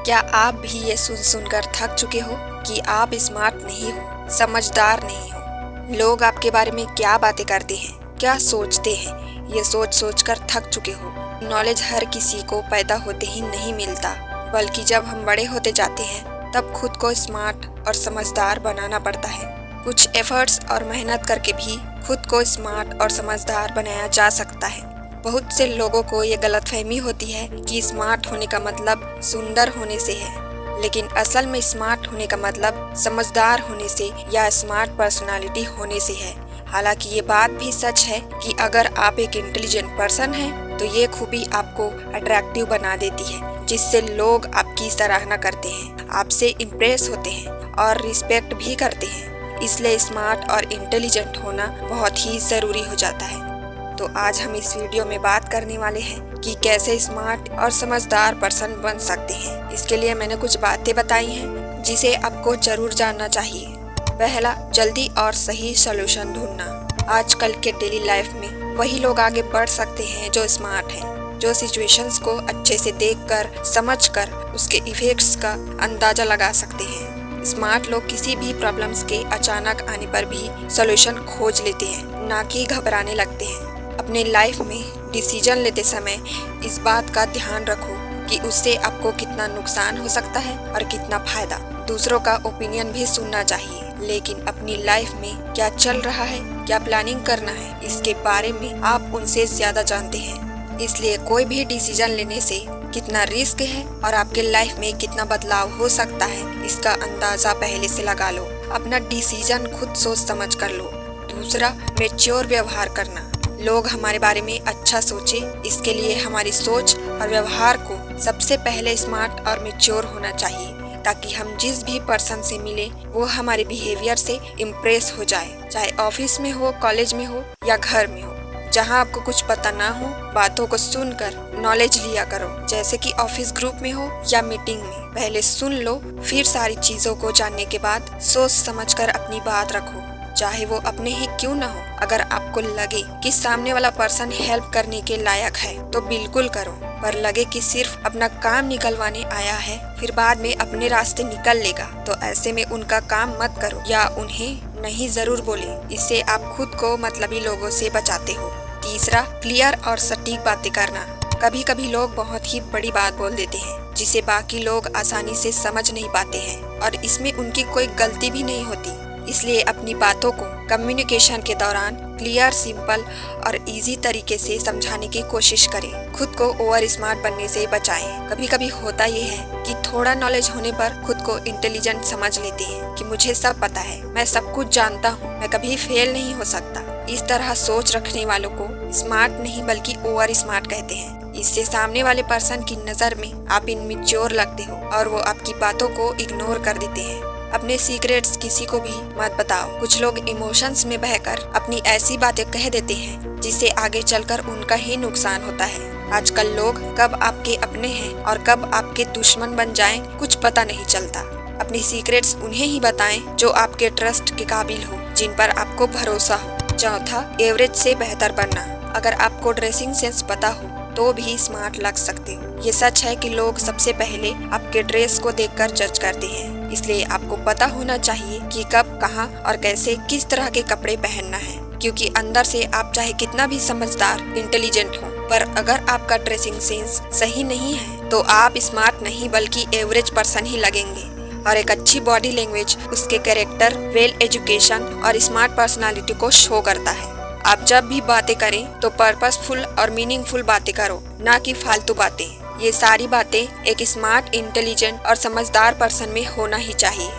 क्या आप भी ये सुन सुनकर थक चुके हो कि आप स्मार्ट नहीं हो, समझदार नहीं हो? लोग आपके बारे में क्या बातें करते हैं, क्या सोचते हैं, ये सोच सोच कर थक चुके हो। नॉलेज हर किसी को पैदा होते ही नहीं मिलता, बल्कि जब हम बड़े होते जाते हैं तब खुद को स्मार्ट और समझदार बनाना पड़ता है। कुछ एफर्ट्स और मेहनत करके भी खुद को स्मार्ट और समझदार बनाया जा सकता है। बहुत से लोगों को ये गलतफहमी होती है कि स्मार्ट होने का मतलब सुंदर होने से है, लेकिन असल में स्मार्ट होने का मतलब समझदार होने से या स्मार्ट पर्सनालिटी होने से है। हालांकि ये बात भी सच है कि अगर आप एक इंटेलिजेंट पर्सन हैं, तो ये खूबी आपको अट्रैक्टिव बना देती है, जिससे लोग आपकी सराहना करते हैं, आपसे इम्प्रेस होते हैं और रिस्पेक्ट भी करते हैं। इसलिए स्मार्ट और इंटेलिजेंट होना बहुत ही ज़रूरी हो जाता है। तो आज हम इस वीडियो में बात करने वाले हैं कि कैसे स्मार्ट और समझदार पर्सन बन सकते हैं। इसके लिए मैंने कुछ बातें बताई हैं जिसे आपको जरूर जानना चाहिए। पहला, जल्दी और सही सलूशन ढूंढना। आजकल के डेली लाइफ में वही लोग आगे बढ़ सकते हैं जो स्मार्ट हैं, जो सिचुएशंस को अच्छे से देखकर, समझकर उसके इफेक्ट्स का अंदाजा लगा सकते हैं। स्मार्ट लोग किसी भी प्रॉब्लम्स के अचानक आने पर भी सलूशन खोज लेते हैं, ना कि घबराने लगते हैं। अपने लाइफ में डिसीजन लेते समय इस बात का ध्यान रखो कि उससे आपको कितना नुकसान हो सकता है और कितना फायदा। दूसरों का ओपिनियन भी सुनना चाहिए, लेकिन अपनी लाइफ में क्या चल रहा है, क्या प्लानिंग करना है, इसके बारे में आप उनसे ज्यादा जानते हैं। इसलिए कोई भी डिसीजन लेने से कितना रिस्क है और आपके लाइफ में कितना बदलाव हो सकता है, इसका अंदाजा पहले से लगा लो। अपना डिसीजन खुद सोच समझ कर लो। दूसरा, मैच्योर व्यवहार करना। लोग हमारे बारे में अच्छा सोचे, इसके लिए हमारी सोच और व्यवहार को सबसे पहले स्मार्ट और मैच्योर होना चाहिए, ताकि हम जिस भी पर्सन से मिले वो हमारे बिहेवियर से इम्प्रेस हो जाए। चाहे ऑफिस में हो, कॉलेज में हो या घर में हो, जहाँ आपको कुछ पता ना हो, बातों को सुनकर नॉलेज लिया करो। जैसे कि ऑफिस ग्रुप में हो या मीटिंग में, पहले सुन लो, फिर सारी चीजों को जानने के बाद सोच समझकर अपनी बात रखो, चाहे वो अपने ही क्यों ना हो। अगर आपको लगे कि सामने वाला पर्सन हेल्प करने के लायक है तो बिल्कुल करो, पर लगे कि सिर्फ अपना काम निकलवाने आया है, फिर बाद में अपने रास्ते निकल लेगा, तो ऐसे में उनका काम मत करो या उन्हें नहीं जरूर बोले। इससे आप खुद को मतलबी लोगों से बचाते हो। तीसरा, क्लियर और सटीक बातें करना। कभी कभी लोग बहुत ही बड़ी बात बोल देते हैं जिसे बाकी लोग आसानी से समझ नहीं पाते हैं, और इसमें उनकी कोई गलती भी नहीं होती। इसलिए अपनी बातों को कम्युनिकेशन के दौरान क्लियर, सिंपल और इजी तरीके से समझाने की कोशिश करें। खुद को ओवर स्मार्ट बनने से बचाएं। कभी कभी होता ये है कि थोड़ा नॉलेज होने पर खुद को इंटेलिजेंट समझ लेते हैं कि मुझे सब पता है, मैं सब कुछ जानता हूँ, मैं कभी फेल नहीं हो सकता। इस तरह सोच रखने वालों को स्मार्ट नहीं बल्कि ओवर स्मार्ट कहते हैं। इससे सामने वाले पर्सन की नज़र में आप इनमेच्योर लगते हो और वो आपकी बातों को इग्नोर कर देते हैं। अपने सीक्रेट्स किसी को भी मत बताओ। कुछ लोग इमोशंस में बहकर अपनी ऐसी बातें कह देते हैं जिससे आगे चलकर उनका ही नुकसान होता है। आजकल लोग कब आपके अपने हैं और कब आपके दुश्मन बन जाएं, कुछ पता नहीं चलता। अपनी सीक्रेट्स उन्हें ही बताएं जो आपके ट्रस्ट के काबिल हो, जिन पर आपको भरोसा हो। चौथा, एवरेज से बेहतर बनना। अगर आपको ड्रेसिंग सेंस पता हो तो भी स्मार्ट लग सकते हो। ये सच है कि लोग सबसे पहले आपके ड्रेस को देखकर जज करते हैं, इसलिए आपको पता होना चाहिए कि कब, कहाँ और कैसे किस तरह के कपड़े पहनना है, क्योंकि अंदर से आप चाहे कितना भी समझदार, इंटेलिजेंट हो, पर अगर आपका ड्रेसिंग सेंस सही नहीं है तो आप स्मार्ट नहीं बल्कि एवरेज पर्सन ही लगेंगे। और एक अच्छी बॉडी लैंग्वेज उसके कैरेक्टर, वेल एजुकेशन और स्मार्ट पर्सनालिटी को शो करता है। आप जब भी बातें करें तो पर्पसफुल और मीनिंगफुल बातें करो, ना कि फालतू बातें। ये सारी बातें एक स्मार्ट, इंटेलिजेंट और समझदार पर्सन में होना ही चाहिए।